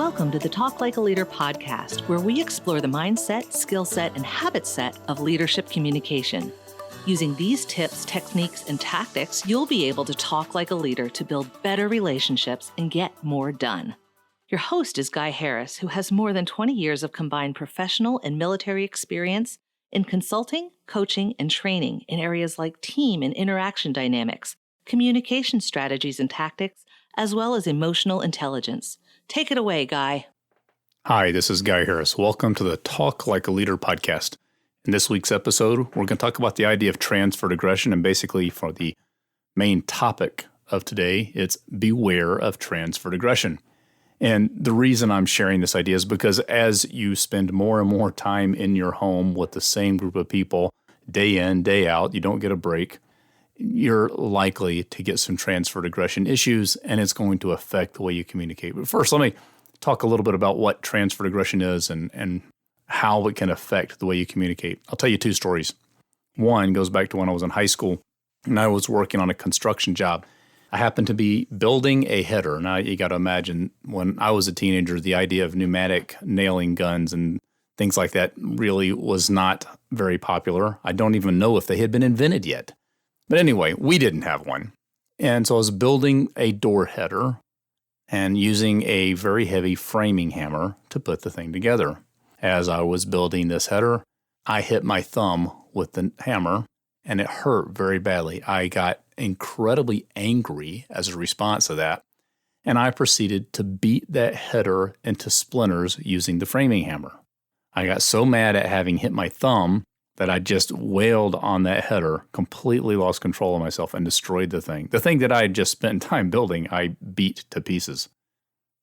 Welcome to the Talk Like a Leader podcast, where we explore the mindset, skill set, and habit set of leadership communication. Using these tips, techniques, and tactics, you'll be able to talk like a leader to build better relationships and get more done. Your host is Guy Harris, who has more than 20 years of combined professional and military experience in consulting, coaching, and training in areas like team and interaction dynamics, communication strategies and tactics, as well as emotional intelligence. Take it away, Guy. Hi, this is Guy Harris. Welcome to the Talk Like a Leader podcast. In this week's episode, we're going to talk about the idea of transferred aggression, and basically for the main topic of today, it's beware of transferred aggression. And the reason I'm sharing this idea is because as you spend more and more time in your home with the same group of people, day in, day out, you don't get a break, you're likely to get some transferred aggression issues, and it's going to affect the way you communicate. But first, let me talk a little bit about what transferred aggression is and how it can affect the way you communicate. I'll tell you two stories. One goes back to when I was in high school, and I was working on a construction job. I happened to be building a header. Now, you got to imagine, when I was a teenager, the idea of pneumatic nailing guns and things like that really was not very popular. I don't even know if they had been invented yet. But anyway, we didn't have one. And so I was building a door header and using a very heavy framing hammer to put the thing together. As I was building this header, I hit my thumb with the hammer, and it hurt very badly. I got incredibly angry as a response to that, and I proceeded to beat that header into splinters using the framing hammer. I got so mad at having hit my thumb that I just wailed on that header, completely lost control of myself, and destroyed the thing. The thing that I had just spent time building, I beat to pieces.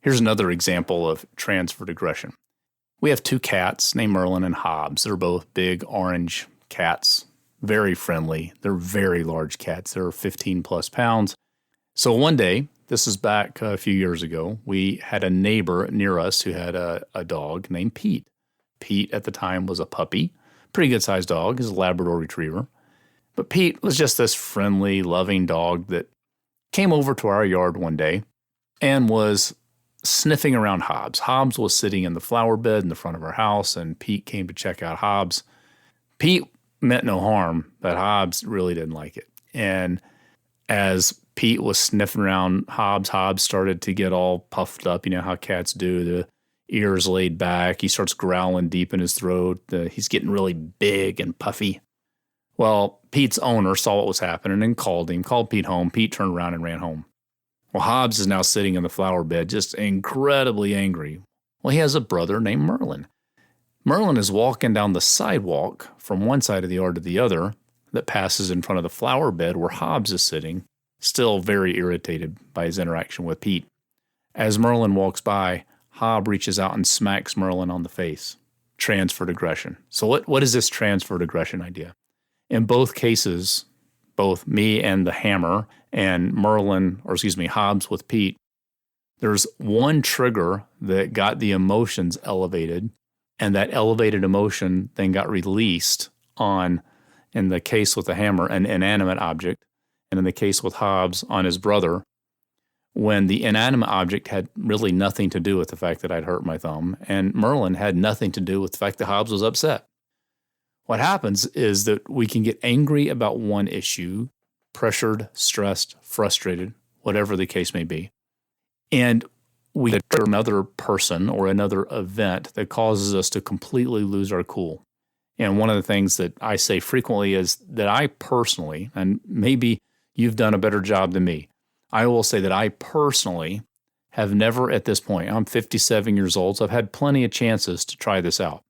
Here's another example of transferred aggression. We have two cats named Merlin and Hobbs. They're both big orange cats, very friendly. They're very large cats. They're 15 plus pounds. So one day, this is back a few years ago, we had a neighbor near us who had a dog named Pete. Pete at the time was a puppy. Pretty good sized dog. He's a Labrador Retriever. But Pete was just this friendly, loving dog that came over to our yard one day and was sniffing around Hobbs. Hobbs was sitting in the flower bed in the front of our house, and Pete came to check out Hobbs. Pete meant no harm, but Hobbs really didn't like it. And as Pete was sniffing around Hobbs, Hobbs started to get all puffed up. You know how cats do, the ears laid back. He starts growling deep in his throat. He's getting really big and puffy. Well, Pete's owner saw what was happening and called Pete home. Pete turned around and ran home. Well, Hobbs is now sitting in the flower bed, just incredibly angry. Well, he has a brother named Merlin. Merlin is walking down the sidewalk from one side of the yard to the other that passes in front of the flower bed where Hobbs is sitting, still very irritated by his interaction with Pete. As Merlin walks by, Hobbs reaches out and smacks Merlin on the face. Transferred aggression. So what is this transferred aggression idea? In both cases, both me and the hammer and Hobbs with Pete, there's one trigger that got the emotions elevated, and that elevated emotion then got released on, in the case with the hammer, an inanimate object, and in the case with Hobbs, on his brother, when the inanimate object had really nothing to do with the fact that I'd hurt my thumb, and Merlin had nothing to do with the fact that Hobbs was upset. What happens is that we can get angry about one issue, pressured, stressed, frustrated, whatever the case may be, and we get another person or another event that causes us to completely lose our cool. And one of the things that I say frequently is that I personally, and maybe you've done a better job than me, I will say that I personally have never at this point, I'm 57 years old, so I've had plenty of chances to try this out.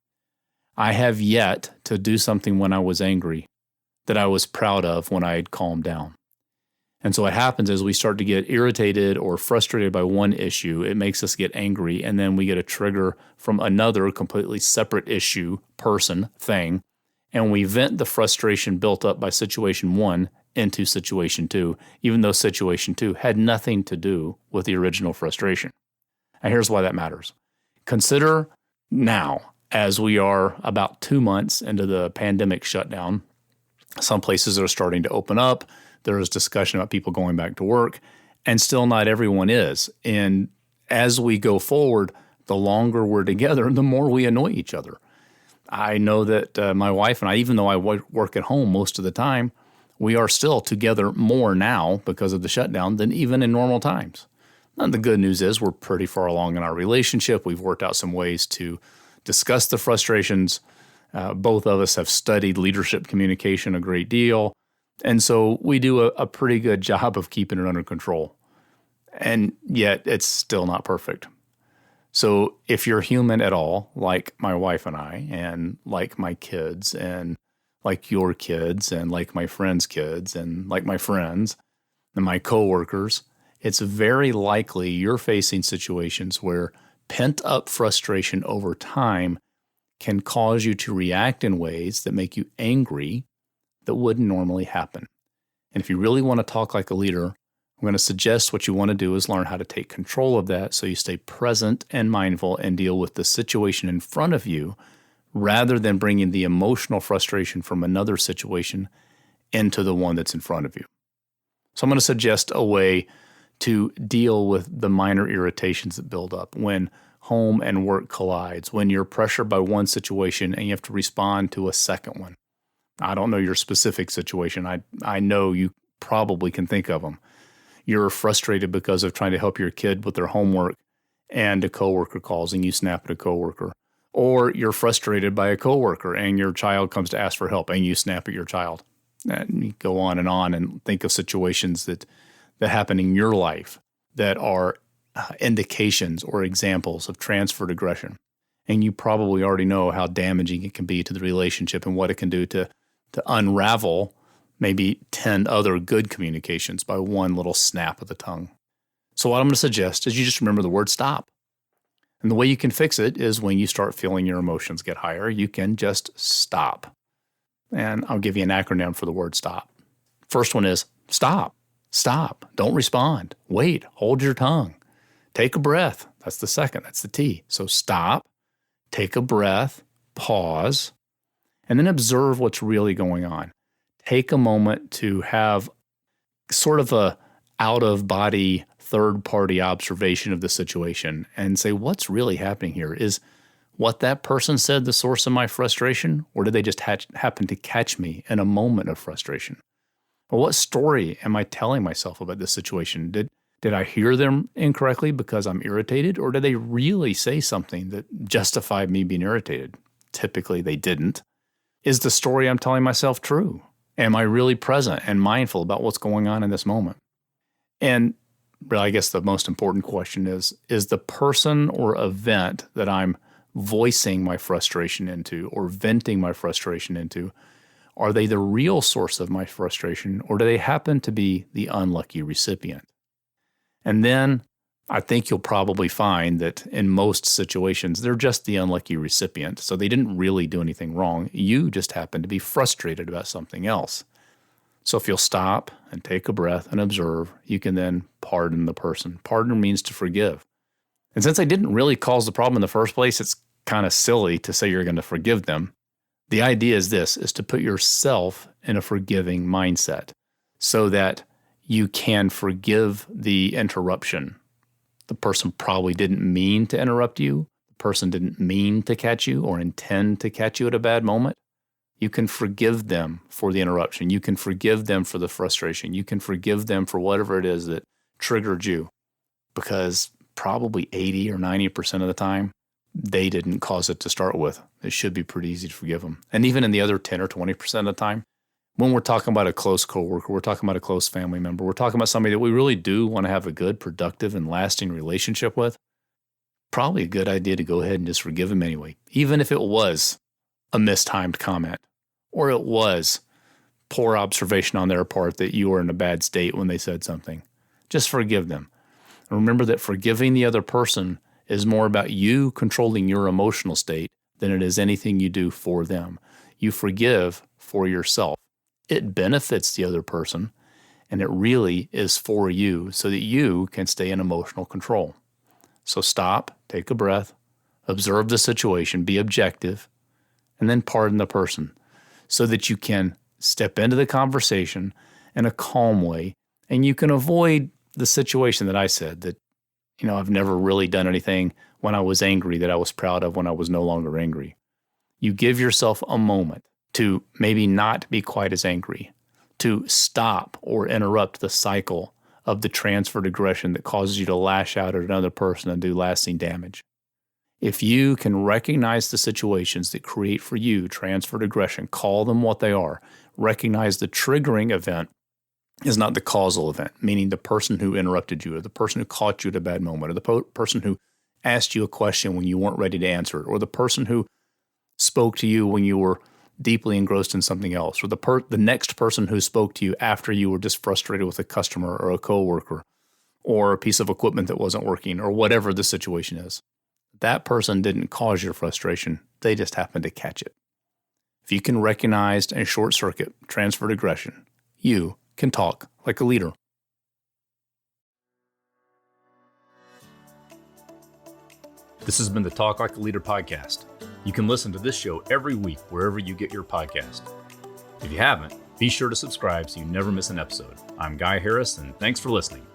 I have yet to do something when I was angry that I was proud of when I had calmed down. And so what happens is we start to get irritated or frustrated by one issue. It makes us get angry, and then we get a trigger from another completely separate issue, person, thing, and we vent the frustration built up by situation one into situation two, even though situation two had nothing to do with the original frustration. And here's why that matters. Consider now, as we are about 2 months into the pandemic shutdown, some places are starting to open up. There is discussion about people going back to work, and still not everyone is. And as we go forward, the longer we're together, the more we annoy each other. I know that my wife and I, even though I work at home most of the time, we are still together more now because of the shutdown than even in normal times. And the good news is we're pretty far along in our relationship. We've worked out some ways to discuss the frustrations. Both of us have studied leadership communication a great deal. And so we do a pretty good job of keeping it under control. And yet it's still not perfect. So if you're human at all, like my wife and I, and like my kids, and like your kids, and like my friends' kids, and like my friends, and my coworkers, it's very likely you're facing situations where pent-up frustration over time can cause you to react in ways that make you angry that wouldn't normally happen. And if you really want to talk like a leader, I'm going to suggest what you want to do is learn how to take control of that so you stay present and mindful and deal with the situation in front of you rather than bringing the emotional frustration from another situation into the one that's in front of you. So I'm going to suggest a way to deal with the minor irritations that build up when home and work collides, when you're pressured by one situation and you have to respond to a second one. I don't know your specific situation. I know you probably can think of them. You're frustrated because of trying to help your kid with their homework and a coworker calls and you snap at a coworker. Or you're frustrated by a coworker and your child comes to ask for help and you snap at your child. And you go on and think of situations that happen in your life that are indications or examples of transferred aggression. And you probably already know how damaging it can be to the relationship and what it can do to unravel maybe 10 other good communications by one little snap of the tongue. So what I'm going to suggest is you just remember the word stop. And the way you can fix it is when you start feeling your emotions get higher, you can just stop. And I'll give you an acronym for the word stop. First one is stop. Stop. Don't respond. Wait. Hold your tongue. Take a breath. That's the second. That's the T. So stop, take a breath, pause, and then observe what's really going on. Take a moment to have sort of a out-of-body, third-party observation of the situation and say, what's really happening here? Is what that person said the source of my frustration, or did they just happen to catch me in a moment of frustration? Or what story am I telling myself about this situation? Did I hear them incorrectly because I'm irritated, or did they really say something that justified me being irritated? Typically, they didn't. Is the story I'm telling myself true? Am I really present and mindful about what's going on in this moment? And I guess the most important question is the person or event that I'm voicing my frustration into or venting my frustration into, are they the real source of my frustration, or do they happen to be the unlucky recipient? And then I think you'll probably find that in most situations, they're just the unlucky recipient. So they didn't really do anything wrong. You just happen to be frustrated about something else. So if you'll stop and take a breath and observe, you can then pardon the person. Pardon means to forgive. And since they didn't really cause the problem in the first place, it's kind of silly to say you're going to forgive them. The idea is to put yourself in a forgiving mindset so that you can forgive the interruption. The person probably didn't mean to interrupt you. The person didn't mean to catch you or intend to catch you at a bad moment. You can forgive them for the interruption. You can forgive them for the frustration. You can forgive them for whatever it is that triggered you, because probably 80 or 90% of the time, they didn't cause it to start with. It should be pretty easy to forgive them. And even in the other 10 or 20% of the time, when we're talking about a close coworker, we're talking about a close family member, we're talking about somebody that we really do want to have a good, productive, and lasting relationship with, probably a good idea to go ahead and just forgive them anyway, even if it was a mistimed comment or it was poor observation on their part that you were in a bad state when they said something. Just forgive them. And remember that forgiving the other person is more about you controlling your emotional state than it is anything you do for them. You forgive for yourself. It benefits the other person, and it really is for you so that you can stay in emotional control. So stop, take a breath, observe the situation, be objective, and then pardon the person so that you can step into the conversation in a calm way, and you can avoid the situation that I said that, I've never really done anything. when I was angry that I was proud of when I was no longer angry. You give yourself a moment to maybe not be quite as angry, to stop or interrupt the cycle of the transferred aggression that causes you to lash out at another person and do lasting damage. If you can recognize the situations that create for you transferred aggression, call them what they are, recognize the triggering event is not the causal event, meaning the person who interrupted you or the person who caught you at a bad moment or the person who asked you a question when you weren't ready to answer it or the person who spoke to you when you were deeply engrossed in something else or the next person who spoke to you after you were just frustrated with a customer or a coworker or a piece of equipment that wasn't working or whatever the situation is. That person didn't cause your frustration. They just happened to catch it. If you can recognize and short circuit transferred aggression, you can talk like a leader. This has been the Talk Like a Leader podcast. You can listen to this show every week wherever you get your podcast. If you haven't, be sure to subscribe so you never miss an episode. I'm Guy Harris, and thanks for listening.